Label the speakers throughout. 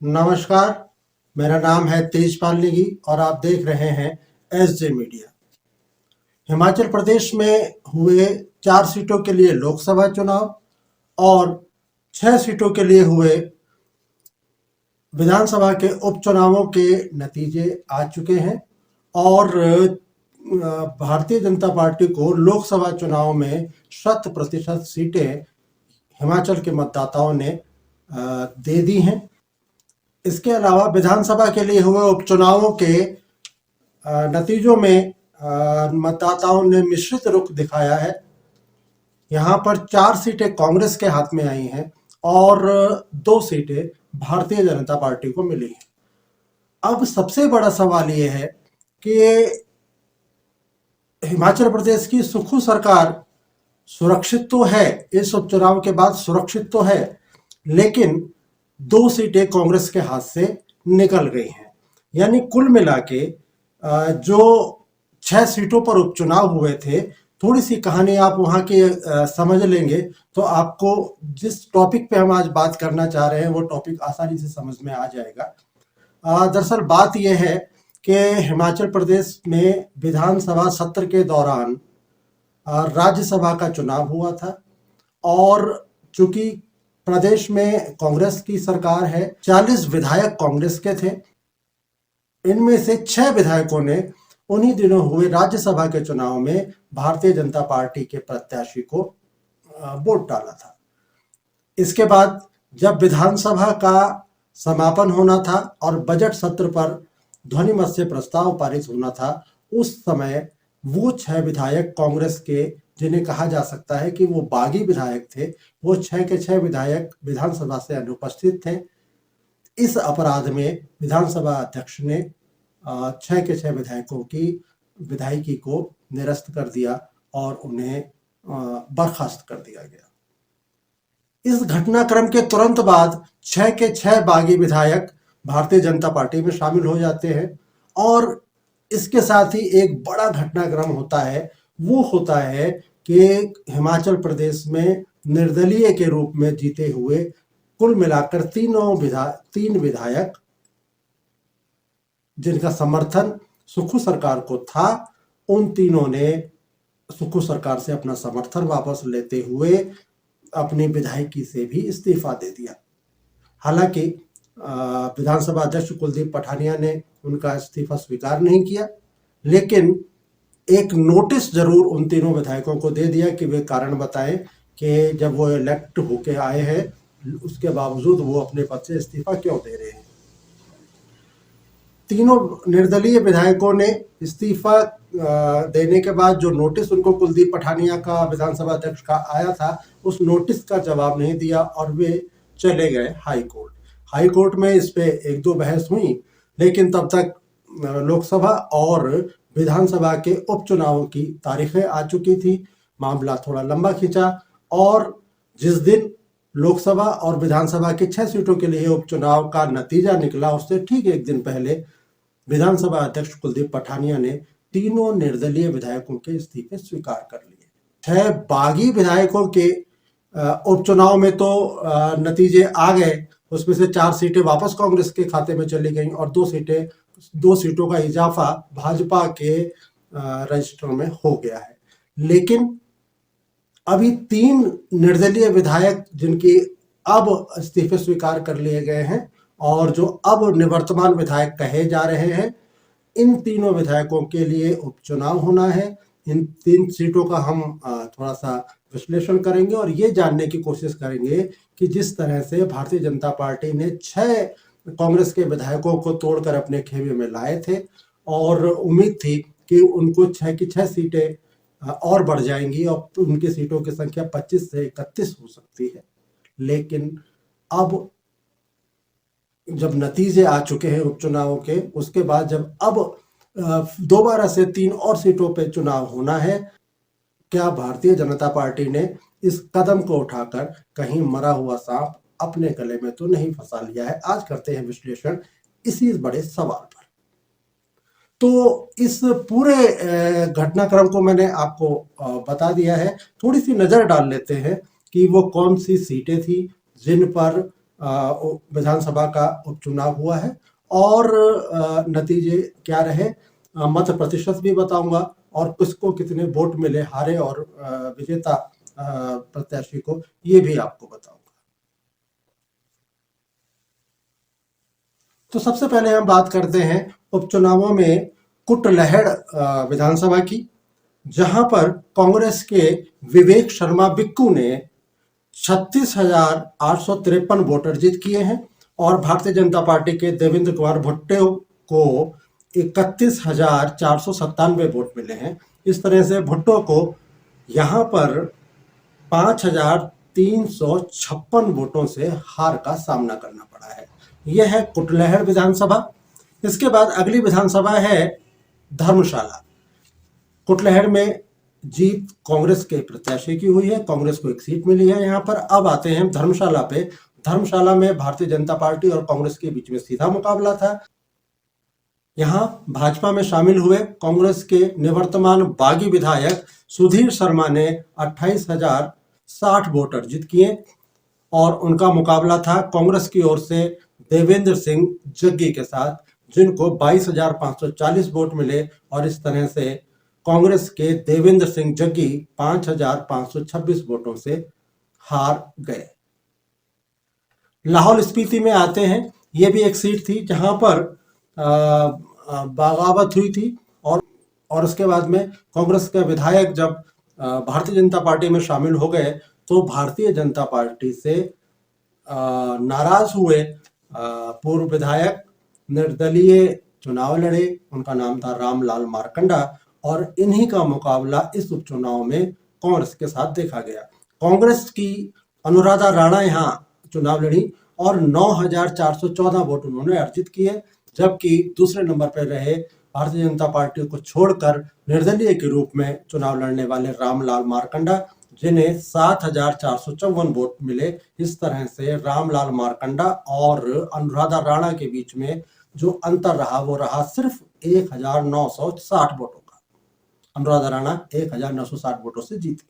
Speaker 1: नमस्कार, मेरा नाम है तेजपाल नेगी और आप देख रहे हैं एसजे मीडिया। हिमाचल प्रदेश में हुए 4 सीटों के लिए लोकसभा चुनाव और 6 सीटों के लिए हुए विधानसभा के उपचुनावों के नतीजे आ चुके हैं और भारतीय जनता पार्टी को लोकसभा चुनाव में 100% सीटें हिमाचल के मतदाताओं ने दे दी हैं। इसके अलावा विधानसभा के लिए हुए उपचुनावों के नतीजों में मतदाताओं ने मिश्रित रुख दिखाया है। यहाँ पर 4 सीटें कांग्रेस के हाथ में आई हैं और 2 सीटें भारतीय जनता पार्टी को मिली हैं। अब सबसे बड़ा सवाल ये है कि हिमाचल प्रदेश की सुक्खू सरकार सुरक्षित तो है, इस उपचुनाव के बाद सुरक्षित तो है, लेकिन 2 सीटें कांग्रेस के हाथ से निकल गई हैं। यानी कुल मिला के जो 6 सीटों पर उपचुनाव हुए थे, थोड़ी सी कहानी आप वहाँ की समझ लेंगे तो आपको जिस टॉपिक पे हम आज बात करना चाह रहे हैं वो टॉपिक आसानी से समझ में आ जाएगा। दरअसल बात यह है कि हिमाचल प्रदेश में विधानसभा सत्र के दौरान राज्यसभा का चुनाव हुआ था और चूंकि प्रदेश में कांग्रेस की सरकार है, 40 विधायक कांग्रेस के थे। इनमें से 6 विधायकों ने उन्हीं दिनों हुए राज्यसभा के चुनाव में भारतीय जनता पार्टी के प्रत्याशी को वोट डाला था। इसके बाद जब विधानसभा का समापन होना था और बजट सत्र पर ध्वनिमत से प्रस्ताव पारित होना था, उस समय वो 6 विधायक कांग्रेस के, जिन्हें कहा जा सकता है कि वो बागी विधायक थे, वो 6 के 6 विधायक विधानसभा से अनुपस्थित थे। इस अपराध में विधानसभा अध्यक्ष ने 6 के 6 विधायकों की विधायकी को निरस्त कर दिया और उन्हें बर्खास्त कर दिया गया। इस घटनाक्रम के तुरंत बाद 6 के 6 बागी विधायक भारतीय जनता पार्टी में शामिल हो जाते हैं और इसके साथ ही एक बड़ा घटनाक्रम होता है। वो होता है कि हिमाचल प्रदेश में निर्दलीय के रूप में जीते हुए कुल मिलाकर 3 विधायक जिनका समर्थन सुक्खू सरकार को था, उन तीनों ने सुक्खू सरकार से अपना समर्थन वापस लेते हुए अपनी विधायकी से भी इस्तीफा दे दिया। हालांकि विधानसभा अध्यक्ष कुलदीप पठानिया ने उनका इस्तीफा स्वीकार नहीं किया, लेकिन एक नोटिस जरूर उन तीनों विधायकों को दे दिया कि वे कारण बताएं कि जब वो इलेक्ट होके आए हैं उसके बावजूद वो अपने पद से इस्तीफा क्यों दे रहे हैं। तीनों निर्दलीय विधायकों ने इस्तीफा देने के बाद जो नोटिस उनको कुलदीप पठानिया का विधानसभा अध्यक्ष का आया था, उस नोटिस का जवाब नहीं दिया और वे चले गए हाई कोर्ट। हाई कोर्ट में इस पे 1-2 बहस हुई, लेकिन तब तक लोकसभा और विधानसभा के उपचुनावों की तारीखें आ चुकी थी। मामला थोड़ा लंबा खींचा और जिस दिन लोकसभा और विधानसभा की 6 सीटों के लिए उपचुनाव का नतीजा निकला, उससे ठीक एक दिन पहले विधानसभा अध्यक्ष कुलदीप पठानिया ने तीनों निर्दलीय विधायकों के इस्तीफे स्वीकार कर लिए। 6 बागी विधायकों के उपचुनाव में तो नतीजे आ गए, उसमें से 4 सीटें वापस कांग्रेस के खाते में चली गईं और 2 सीटों का इजाफा भाजपा के रजिस्टर में हो गया है। लेकिन अभी 3 निर्दलीय विधायक जिनकी अब इस्तीफे स्वीकार कर लिए गए हैं और जो अब निवर्तमान विधायक कहे जा रहे हैं, इन तीनों विधायकों के लिए उपचुनाव होना है। इन 3 सीटों का हम थोड़ा सा विश्लेषण करेंगे और ये जानने की कोशिश करेंगे कि जिस तरह से भारतीय जनता पार्टी ने 6 कांग्रेस के विधायकों को तोड़कर अपने खेमे में लाए थे और उम्मीद थी कि उनको 6 की 6 सीटें और बढ़ जाएंगी और उनकी सीटों की संख्या 25 से 31 हो सकती है। लेकिन अब जब नतीजे आ चुके हैं उपचुनावों के, उसके बाद जब अब दोबारा से 3 और सीटों पे चुनाव होना है, क्या भारतीय जनता पार्टी ने इस कदम को उठाकर कहीं मरा हुआ सांप अपने गले में तो नहीं फंसा लिया है? आज करते हैं विश्लेषण इसी बड़े सवाल पर। तो इस पूरे घटनाक्रम को मैंने आपको बता दिया है। थोड़ी सी नजर डाल लेते हैं कि वो कौन सी सीटें थी जिन पर विधानसभा का उपचुनाव हुआ है और नतीजे क्या रहे, मत प्रतिशत भी बताऊंगा और किसको कितने वोट मिले, हारे और विजेता प्रत्याशी को, ये भी आपको बताऊंगा। तो सबसे पहले हम बात करते हैं उपचुनावों में कुटलहड़ विधानसभा की, जहां पर कांग्रेस के विवेक शर्मा बिक्कू ने 36,853 वोट अर्जित किए हैं और भारतीय जनता पार्टी के देवेंद्र कुमार भुट्टो को 31,497 वोट मिले हैं। इस तरह से भुट्टो को यहाँ पर 5,356 वोटों से हार का सामना करना पड़ा है। यह है कुटलहड़ विधानसभा। इसके बाद अगली विधानसभा है धर्मशाला। कुटलहड़ में जीत कांग्रेस के प्रत्याशी की हुई है, कांग्रेस को एक सीट मिली है यहाँ पर। अब आते हैं धर्मशाला पे। धर्मशाला में भारतीय जनता पार्टी और कांग्रेस के बीच में सीधा मुकाबला था। यहाँ भाजपा में शामिल हुए कांग्रेस के निवर्तमान बागी विधायक सुधीर शर्मा ने 28,060 वोट अर्जित किए और उनका मुकाबला था कांग्रेस की ओर से देवेंद्र सिंह जग्गी के साथ, जिनको 22,540 वोट मिले और इस तरह से कांग्रेस के देवेंद्र सिंह जग्गी 5,526 वोटों से हार गए। लाहौल स्पीति में आते हैं। ये भी एक सीट थी जहां पर बगावत हुई थी और उसके बाद में कांग्रेस के विधायक जब भारतीय जनता पार्टी में शामिल हो गए तो भारतीय जनता पार्टी से नाराज हुए पूर्व विधायक निर्दलीय चुनाव लड़े। उनका नाम था रामलाल मारकंडा और इन्हीं का मुकाबला इस उपचुनाव में कांग्रेस के साथ देखा गया। कांग्रेस की अनुराधा राणा यहाँ चुनाव लड़ी और 9,414 वोट उन्होंने अर्जित किए, जबकि दूसरे नंबर पर रहे भारतीय जनता पार्टी को छोड़कर निर्दलीय के रूप में चुनाव लड़ने वाले रामलाल मारकंडा, जिन्हें 7,454 वोट मिले। इस तरह से रामलाल मारकंडा और अनुराधा राणा के बीच में जो अंतर रहा वो रहा सिर्फ 1,960 वोटों का। अनुराधा राणा 1,960 वोटों से जीती।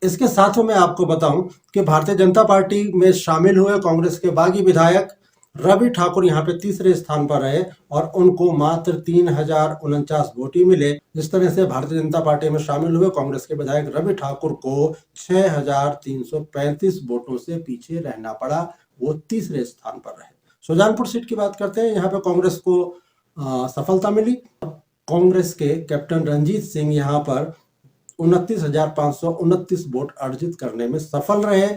Speaker 1: इसके साथ में आपको बताऊं कि भारतीय जनता पार्टी में शामिल हुए कांग्रेस के बागी विधायक रवि ठाकुर यहाँ पे तीसरे स्थान पर रहे और उनको मात्र 3,049 वोट ही मिले। इस तरह से भारतीय जनता पार्टी में शामिल हुए कांग्रेस के विधायक रवि ठाकुर को 6,335 वोटों से पीछे रहना पड़ा, वो तीसरे स्थान पर रहे। सुजानपुर सीट की बात करते हैं। यहाँ पे कांग्रेस को सफलता मिली। कांग्रेस के कैप्टन रंजीत सिंह यहाँ पर 29,529 वोट अर्जित करने में सफल रहे।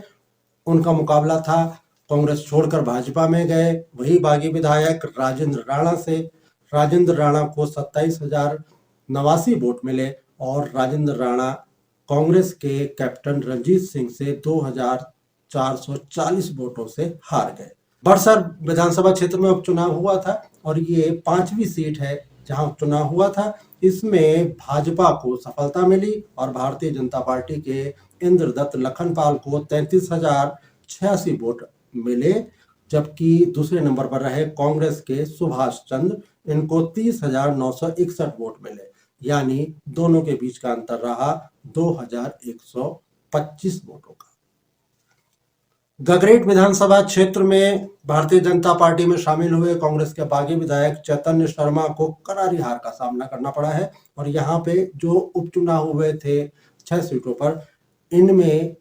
Speaker 1: उनका मुकाबला था कांग्रेस छोड़कर भाजपा में गए वही बागी विधायक राजेंद्र राणा से। राजेंद्र राणा को 27,089 वोट मिले और राजेंद्र राणा कांग्रेस के कैप्टन रंजीत सिंह से 2,440 वोटों से हार गए। बड़सर विधानसभा क्षेत्र में उपचुनाव हुआ था और ये 5वीं सीट है जहां उपचुनाव हुआ था। इसमें भाजपा को सफलता मिली और भारतीय जनता पार्टी के इंद्रदत्त लखनपाल को 33,086 वोट मिले, जबकि दूसरे नंबर पर रहे कांग्रेस के सुभाष चंद्र, इनको 30,961 वोट मिले, यानी दोनों के बीच का अंतर रहा 2,125 वोटों का। गगरेट विधानसभा क्षेत्र में भारतीय जनता पार्टी में शामिल हुए कांग्रेस के बागी विधायक चैतन्य शर्मा को करारी हार का सामना करना पड़ा है और यहाँ पे जो उपचुनाव हुए थे 6 सीटों पर, इनमें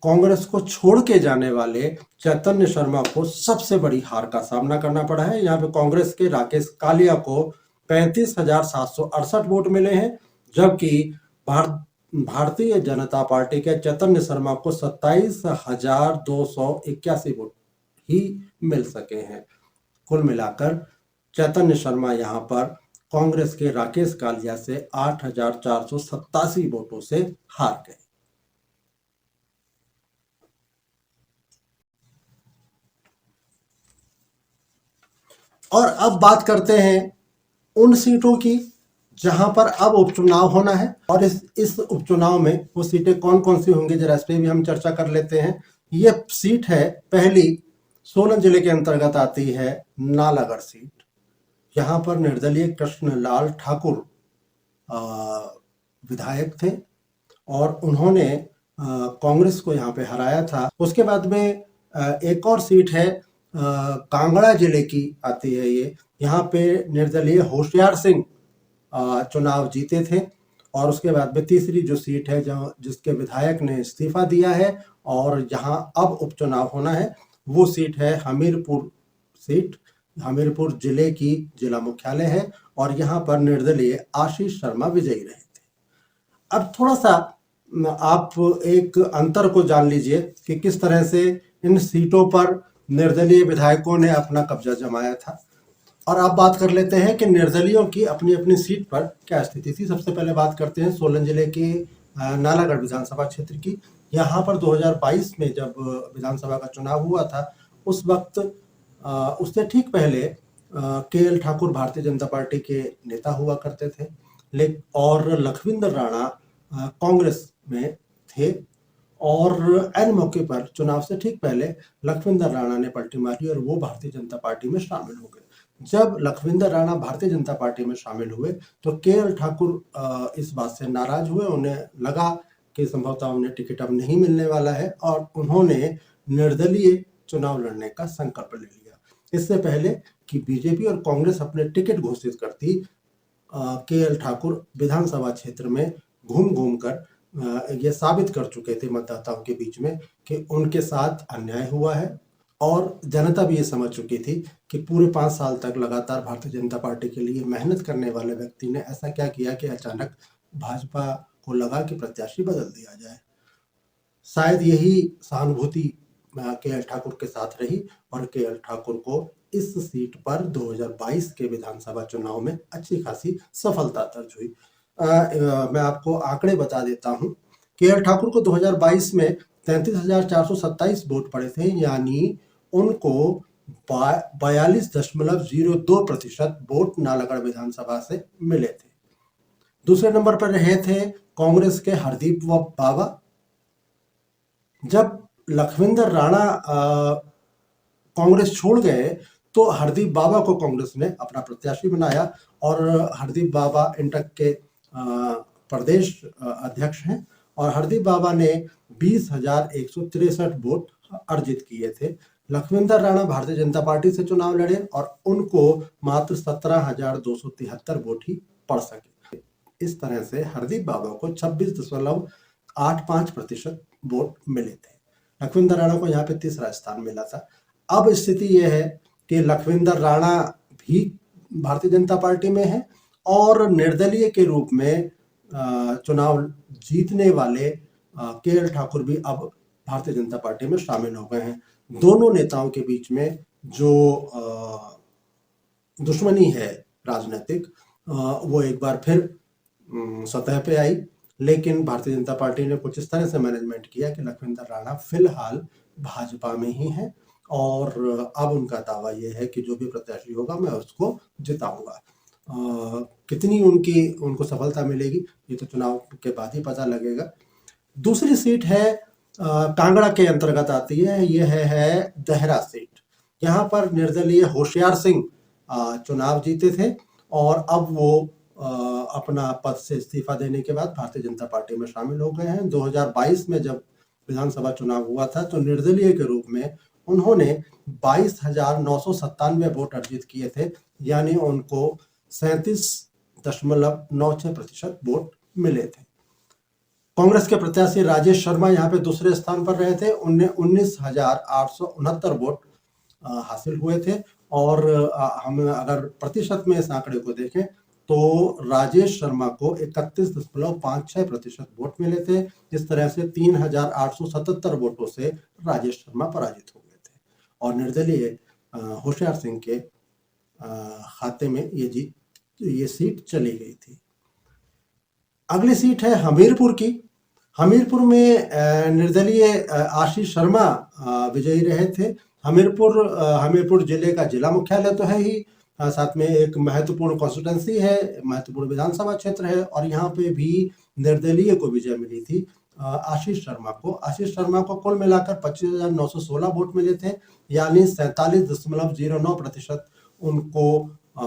Speaker 1: कांग्रेस को छोड़ के जाने वाले चैतन्य शर्मा को सबसे बड़ी हार का सामना करना पड़ा है। यहाँ पे कांग्रेस के राकेश कालिया को 35,768 वोट मिले हैं, जबकि भारतीय जनता पार्टी के चैतन्य शर्मा को 27,281 वोट ही मिल सके हैं। कुल मिलाकर चैतन्य शर्मा यहाँ पर कांग्रेस के राकेश कालिया से 8,487 वोटों से हार गए। और अब बात करते हैं उन सीटों की जहां पर अब उपचुनाव होना है और इस उपचुनाव में वो सीटें कौन कौन सी होंगी, जरा इस पे भी हम चर्चा कर लेते हैं। ये सीट है पहली, सोलन जिले के अंतर्गत आती है नालागढ़ सीट। यहाँ पर निर्दलीय कृष्णलाल ठाकुर विधायक थे और उन्होंने कांग्रेस को यहाँ पे हराया था। उसके बाद में एक और सीट है कांगड़ा जिले की आती है ये। यहाँ पे निर्दलीय होशियार सिंह चुनाव जीते थे। और उसके बाद में तीसरी जो सीट है जहाँ जिसके विधायक ने इस्तीफा दिया है और जहाँ अब उपचुनाव होना है, वो सीट है हमीरपुर सीट। हमीरपुर जिले की जिला मुख्यालय है और यहाँ पर निर्दलीय आशीष शर्मा विजयी रहे थे। अब थोड़ा सा आप एक अंतर को जान लीजिए कि किस तरह से इन सीटों पर निर्दलीय विधायकों ने अपना कब्जा जमाया था। और आप बात कर लेते हैं कि निर्दलियों की अपनी अपनी सीट पर क्या स्थिति थी। सबसे पहले बात करते हैं सोलन जिले के नालागढ़ विधानसभा क्षेत्र की। यहाँ पर 2022 में जब विधानसभा का चुनाव हुआ था, उस वक्त उससे ठीक पहले के.एल. ठाकुर भारतीय जनता पार्टी के नेता हुआ करते थे, और लखविंदर राणा कांग्रेस में थे। और एन मौके पर चुनाव से ठीक पहले लखविंदर राणा ने पलटी मारी और वो भारतीय जनता पार्टी में शामिल हो गए। जब लखविंदर राणा भारतीय जनता पार्टी में शामिल हुए तो के.एल. ठाकुर इस बात से नाराज हुए। उन्हें लगा कि संभवतः उन्हें टिकट अब नहीं मिलने वाला है और उन्होंने निर्दलीय चुनाव लड़ने का संकल्प ले लिया। इससे पहले कि बीजेपी और कांग्रेस अपने टिकट घोषित करती, के.एल. ठाकुर विधानसभा क्षेत्र में घूम घूम कर ये साबित कर चुके थे मतदाताओं के बीच में कि उनके साथ अन्याय हुआ है। और जनता भी ये समझ चुकी थी कि पूरे 5 साल तक लगातार भारतीय जनता पार्टी के लिए मेहनत करने वाले व्यक्ति ने ऐसा क्या किया कि अचानक भाजपा को लगा कि प्रत्याशी बदल दिया जाए। शायद यही सहानुभूति के.एल. ठाकुर के साथ रही और के.एल. ठाकुर को इस सीट पर 2022 के विधानसभा चुनाव में अच्छी खासी सफलता दर्ज हुई। मैं आपको आंकड़े बता देता हूं। के.एल. ठाकुर को 2022 में 33,427 वोट पड़े थे, यानी उनको 42.02% वोट नालागढ़ विधानसभा से मिले थे। दूसरे नंबर पर रहे थे कांग्रेस के हरदीप बाबा। जब लखविंदर राणा कांग्रेस छोड़ गए तो हरदीप बाबा को कांग्रेस ने अपना प्रत्याशी बनाया और हरदीप बाबा इंटक के प्रदेश अध्यक्ष हैं। और हरदीप बाबा ने 20,163 वोट अर्जित किए थे। लखविंदर राणा भारतीय जनता पार्टी से चुनाव लड़े और उनको मात्र 17,273 वोट ही पड़ सके। इस तरह से हरदीप बाबा को 26.85% वोट मिले थे। लखविंदर राणा को यहाँ पे तीसरा स्थान मिला था। अब स्थिति यह है कि लखविंदर राणा भी भारतीय जनता पार्टी में है और निर्दलीय के रूप में चुनाव जीतने वाले के.एल. ठाकुर भी अब भारतीय जनता पार्टी में शामिल हो गए हैं। दोनों नेताओं के बीच में जो दुश्मनी है राजनीतिक, वो एक बार फिर सतह पे आई। लेकिन भारतीय जनता पार्टी ने कुछ इस तरह से मैनेजमेंट किया कि लखविंदर राणा फिलहाल भाजपा में ही है और अब उनका दावा यह है कि जो भी प्रत्याशी होगा मैं उसको जिताऊंगा। कितनी उनको सफलता मिलेगी ये तो चुनाव के बाद ही पता लगेगा। दूसरी सीट है कांगड़ा के अंतर्गत आती है, यह है देहरा सीट। यहाँ पर निर्दलीय होशियार सिंह चुनाव जीते थे और अब वो अपना पद से इस्तीफा देने के बाद भारतीय जनता पार्टी में शामिल हो गए हैं। 2022 में जब विधानसभा चुनाव हुआ था तो निर्दलीय के रूप में उन्होंने 22,997 वोट अर्जित किए थे, यानी उनको 37.96% वोट मिले थे। कांग्रेस के प्रत्याशी राजेश शर्मा यहाँ पे दूसरे स्थान पर रहे थे। उन्हें 19,869 वोट हासिल हुए थे और हम अगर प्रतिशत में इस आंकड़े को देखें तो राजेश शर्मा को 31.56% वोट मिले थे। इस तरह से 3,877 वोटों से राजेश शर्मा पराजित हो गए थे और निर्दलीय होशियार सिंह के खाते में ये सीट चली गई थी। अगली सीट है हमीरपुर की। हमीरपुर में निर्दलीय आशीष शर्मा विजयी रहे थे। हमीरपुर जिले का जिला मुख्यालय तो है ही, साथ में एक महत्वपूर्ण कॉन्स्टिट्यूंसी है, महत्वपूर्ण विधानसभा क्षेत्र है और यहाँ पे भी निर्दलीय को विजय मिली थी आशीष शर्मा को कुल मिलाकर 25,916 वोट मिले थे, यानी 47.09% उनको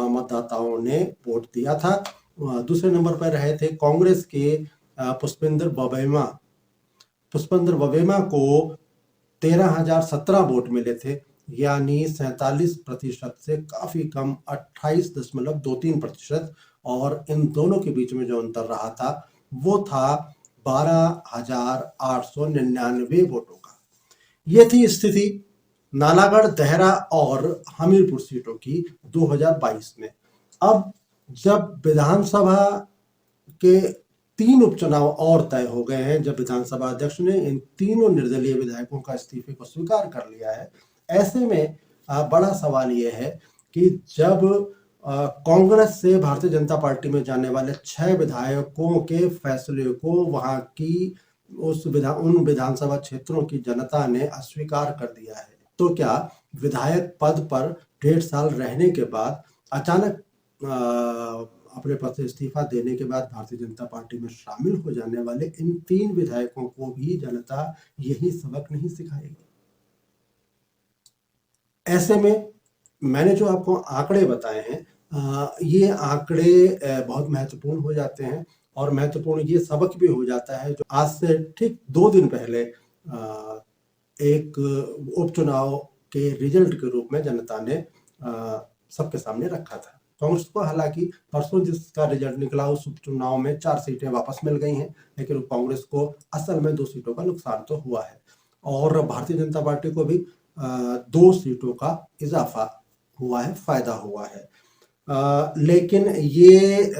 Speaker 1: मतदाताओं ने वोट दिया था। दूसरे नंबर पर रहे थे कांग्रेस के पुष्पेंद्र बवेमा को 13,017 वोट मिले थे, यानी 47% से काफी कम 28.23%। और इन दोनों के बीच में जो अंतर रहा था वो था 12,899 वोटों का। ये थी स्थिति नालागढ़, देहरा और हमीरपुर सीटों की 2022 में। अब जब विधानसभा के 3 उपचुनाव और तय हो गए हैं, जब विधानसभा अध्यक्ष ने इन तीनों निर्दलीय विधायकों का इस्तीफे को स्वीकार कर लिया है, ऐसे में बड़ा सवाल यह है कि जब कांग्रेस से भारतीय जनता पार्टी में जाने वाले 6 विधायकों के फैसले को वहां की उन विधानसभा क्षेत्रों की जनता ने अस्वीकार कर दिया है, तो क्या विधायक पद पर 1.5 साल रहने के बाद अचानक अपने पद से इस्तीफा देने के बाद भारतीय जनता पार्टी में शामिल हो जाने वाले इन 3 विधायकों को भी जनता यही सबक नहीं सिखाएगी? ऐसे में मैंने जो आपको आंकड़े बताए हैं, ये आंकड़े बहुत महत्वपूर्ण हो जाते हैं, और महत्वपूर्ण ये सबक भी हो जाता है जो आज से ठीक 2 दिन पहले एक उपचुनाव के रिजल्ट के रूप में जनता ने सबके सामने रखा था। कांग्रेस को हालांकि परसों जिसका रिजल्ट निकला उस उपचुनाव में 4 सीटें वापस मिल गई हैं, लेकिन कांग्रेस को असल में 2 सीटों का नुकसान तो हुआ है, और भारतीय जनता पार्टी को भी 2 सीटों का इजाफा हुआ है, फायदा हुआ है। लेकिन ये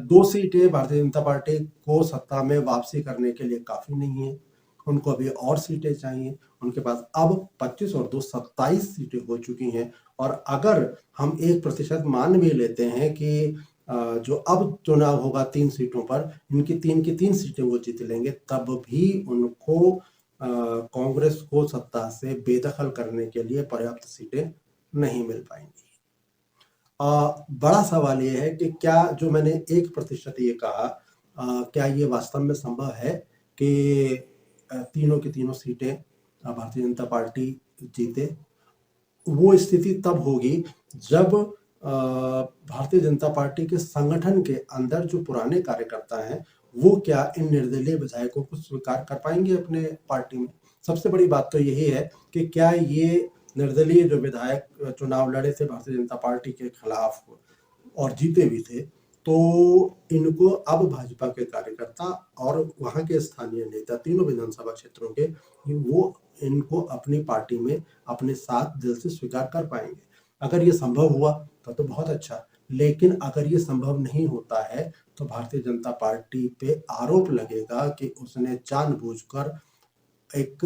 Speaker 1: 2 सीटें भारतीय जनता पार्टी को सत्ता में वापसी करने के लिए काफी नहीं है, उनको अभी और सीटें चाहिए। उनके पास अब 25 और 2 27 सीटें हो चुकी हैं, और अगर हम 1% मान भी लेते हैं कि जो अब चुनाव होगा 3 सीटों पर, इनकी 3 की 3 सीटें वो जीत लेंगे, तब भी उनको कांग्रेस को सत्ता से बेदखल करने के लिए पर्याप्त सीटें नहीं मिल पाएंगी। बड़ा सवाल ये है कि क्या जो मैंने 1% ये कहा, क्या ये वास्तव में संभव है कि तीनों की तीनों सीटें भारतीय जनता पार्टी जीते? वो स्थिति तब होगी जब भारतीय जनता पार्टी के संगठन के अंदर जो पुराने कार्यकर्ता हैं वो क्या इन निर्दलीय विधायकों को स्वीकार कर पाएंगे अपने पार्टी में। सबसे बड़ी बात तो यही है कि क्या ये निर्दलीय जो विधायक चुनाव लड़े थे भारतीय जनता पार्टी के खिलाफ और जीते भी थे, तो इनको अब भाजपा के कार्यकर्ता और वहां के स्थानीय नेता तीनों विधानसभा क्षेत्रों के, वो इनको अपनी पार्टी में अपने साथ दिल से स्वीकार कर पाएंगे। अगर ये संभव हुआ तो बहुत अच्छा, लेकिन अगर ये संभव नहीं होता है तो भारतीय जनता पार्टी पे आरोप लगेगा कि उसने जानबूझकर एक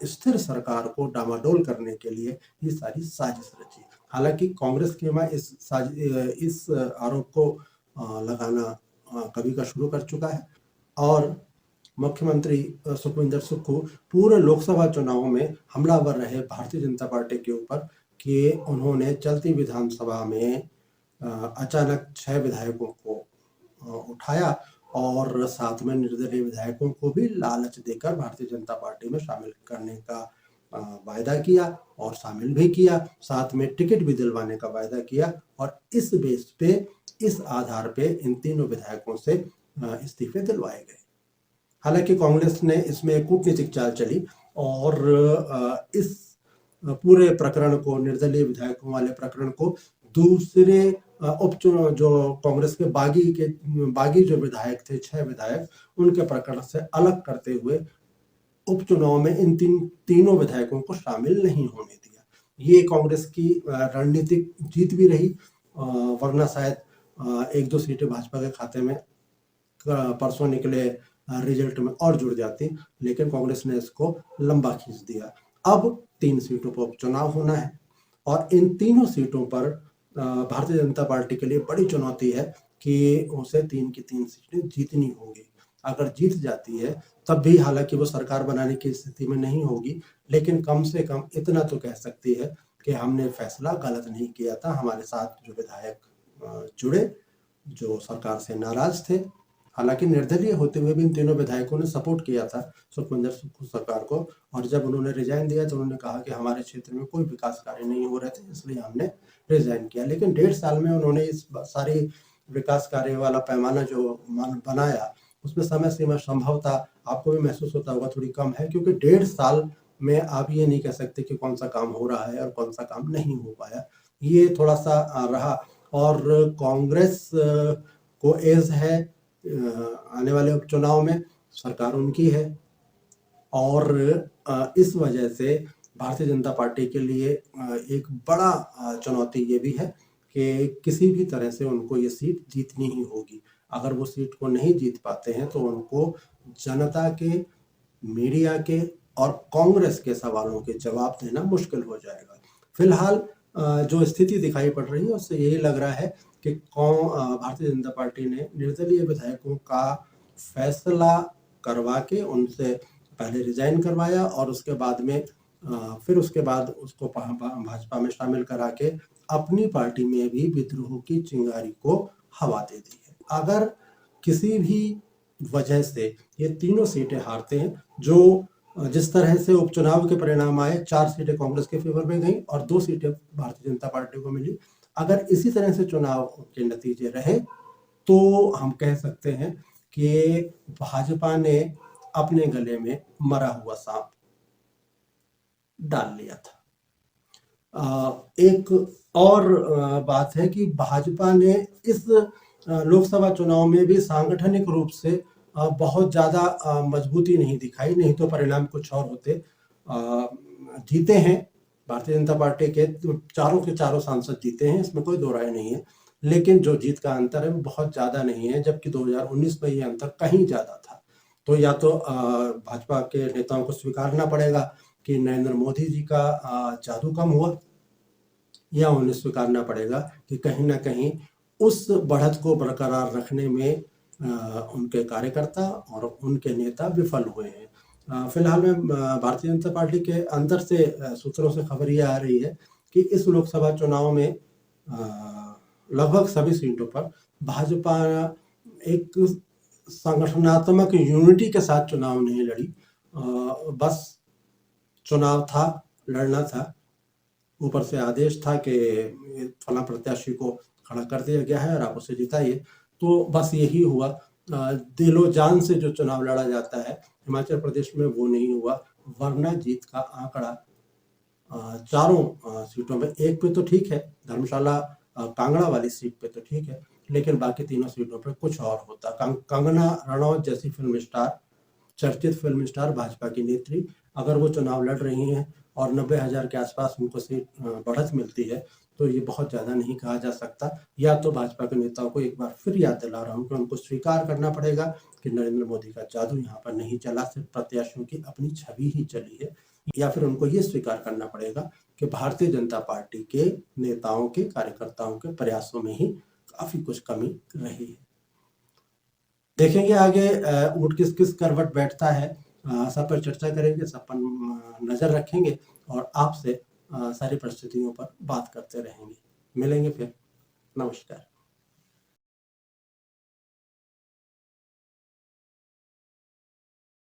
Speaker 1: स्थिर सरकार को डामाडोल करने के लिए ये सारी साजिश रची। हालांकि कांग्रेस के में इस आरोप को लगाना कभी का शुरू कर चुका है, और मुख्यमंत्री सुखविंदर सुक्खू पूरे लोकसभा चुनावों में हमलावर रहे भारतीय जनता पार्टी के ऊपर कि उन्होंने चलती विधानसभा में अचानक 6 विधायकों को उठाया और साथ में निर्दलीय विधायकों को भी लालच देकर भारतीय जनता पार्टी में शामिल करने का वायदा किया, और शामिल भी किया, साथ में टिकट भी दिलवाने का वायदा किया, और इस बेस पे, इस आधार पे इन तीनों विधायकों से इस्तीफे दिलवाए गए। हालांकि कांग्रेस ने इसमें कूटनीतिक चाल चली और इस पूरे प्रकरण को, निर्दलीय विधायकों वाले प्रकरण को, दूसरे उपचुनाव जो कांग्रेस के बागी जो विधायक थे, 6 विधायक, उनके प्रकरण से अलग करते हुए उपचुनाव में इन तीनों विधायकों को शामिल नहीं होने दिया। ये कांग्रेस की रणनीतिक जीत भी रही, वरना शायद 1-2 सीटें भाजपा के खाते में परसों निकले रिजल्ट में और जुड़ जाती, लेकिन कांग्रेस ने इसको लंबा खींच दिया। अब 3 सीटों पर उपचुनाव होना है, और इन तीनों सीटों पर भारतीय जनता पार्टी के लिए बड़ी चुनौती है कि उसे 3 की 3 सीटें जीतनी होगी। अगर जीत जाती है तब भी, हालांकि वो सरकार बनाने की स्थिति में नहीं होगी, लेकिन कम से कम इतना तो कह सकती है कि हमने फैसला गलत नहीं किया था। हमारे साथ जो विधायक जुड़े, जो सरकार से नाराज थे, हालांकि निर्दलीय होते हुए भी इन तीनों विधायकों ने सपोर्ट किया था सुखविंदर सुक्खू सरकार को, और जब उन्होंने रिजाइन दिया तो उन्होंने कहा कि हमारे क्षेत्र में कोई विकास कार्य नहीं हो रहे थे, इसलिए हमने रिजाइन किया। लेकिन 1.5 साल में उन्होंने इस सारी विकास कार्य वाला पैमाना जो बनाया, उसमें समय सीमा संभवतः आपको भी महसूस होता होगा थोड़ी कम है, क्योंकि 1.5 साल में आप ये नहीं कह सकते कि कौन सा काम हो रहा है और कौन सा काम नहीं हो पाया। ये थोड़ा सा रहा। और कांग्रेस को एज है आने वाले उपचुनाव में, सरकार उनकी है, और इस वजह से भारतीय जनता पार्टी के लिए एक बड़ा चुनौती ये भी है कि किसी भी तरह से उनको ये सीट जीतनी ही होगी। अगर वो सीट को नहीं जीत पाते हैं तो उनको जनता के, मीडिया के और कांग्रेस के सवालों के जवाब देना मुश्किल हो जाएगा। फिलहाल जो स्थिति दिखाई पड़ रही है उससे यही लग रहा है कि भारतीय जनता पार्टी ने निर्दलीय विधायकों का फैसला करवा के उनसे पहले रिजाइन करवाया और उसके बाद में फिर उसके बाद उसको भाजपा में शामिल करा के अपनी पार्टी में भी विद्रोह की चिंगारी को हवा दे दी है। अगर किसी भी वजह से ये तीनों सीटें हारते हैं, जो जिस तरह से उपचुनाव के परिणाम आए, 4 सीटें कांग्रेस के फेवर में गई और 2 सीटें भारतीय जनता पार्टी को मिली, अगर इसी तरह से चुनाव के नतीजे रहे तो हम कह सकते हैं कि भाजपा ने अपने गले में मरा हुआ सांप डाल लिया था। एक और बात है कि भाजपा ने इस लोकसभा चुनाव में भी सांगठनिक रूप से बहुत ज़्यादा मजबूती नहीं दिखाई, नहीं तो परिणाम कुछ और होते। जीते हैं भारतीय जनता पार्टी के चारों के चारों सांसद जीते हैं, इसमें कोई दो राय नहीं है, लेकिन जो जीत का अंतर है वो बहुत ज़्यादा नहीं है, जबकि 2019 में ये अंतर कहीं ज़्यादा था। तो या तो भाजपा के नेताओं को स्वीकारना पड़ेगा कि नरेंद्र मोदी जी का जादू कम हुआ, या उन्हें स्वीकारना पड़ेगा कि कहीं ना कहीं उस बढ़त को बरकरार रखने में उनके कार्यकर्ता और उनके नेता विफल हुए हैं। फिलहाल में भारतीय जनता पार्टी के अंदर से सूत्रों से खबर ये आ रही है कि इस लोकसभा चुनाव में लगभग सभी सीटों पर भाजपा एक संगठनात्मक यूनिटी के साथ चुनाव नहीं लड़ी, बस चुनाव था, लड़ना था, ऊपर से आदेश था कि फला प्रत्याशी को खड़ा कर दिया गया है और आप उसे जिताइए, तो बस यही हुआ। दिलो जान से जो चुनाव लड़ा जाता है हिमाचल प्रदेश में वो नहीं हुआ, वरना जीत का आंकड़ा चारों सीटों में, एक पे तो ठीक है, धर्मशाला कांगड़ा वाली सीट पे तो ठीक है, लेकिन बाकी तीनों सीटों पे कुछ और होता। कंगना रनौत जैसी फिल्म स्टार, चर्चित फिल्म स्टार, भाजपा की नेत्री, अगर वो चुनाव लड़ रही हैं और 90,000 के आसपास उनको सीट बढ़त मिलती है तो ये बहुत ज़्यादा नहीं कहा जा सकता। या तो भाजपा के नेताओं को एक बार फिर याद दिला रहा हूँ कि उनको स्वीकार करना पड़ेगा कि नरेंद्र मोदी का जादू यहाँ पर नहीं चला, सिर्फ प्रत्याशियों की अपनी छवि ही चली है, या फिर उनको ये स्वीकार करना पड़ेगा कि भारतीय जनता पार्टी के नेताओं के, कार्यकर्ताओं के प्रयासों में ही काफ़ी कुछ कमी रही है। देखेंगे आगे ऊँट किस किस करवट बैठता है, सब पर चर्चा करेंगे, सब पर नज़र रखेंगे और आपसे सारी परिस्थितियों पर बात करते रहेंगे। मिलेंगे फिर, नमस्कार।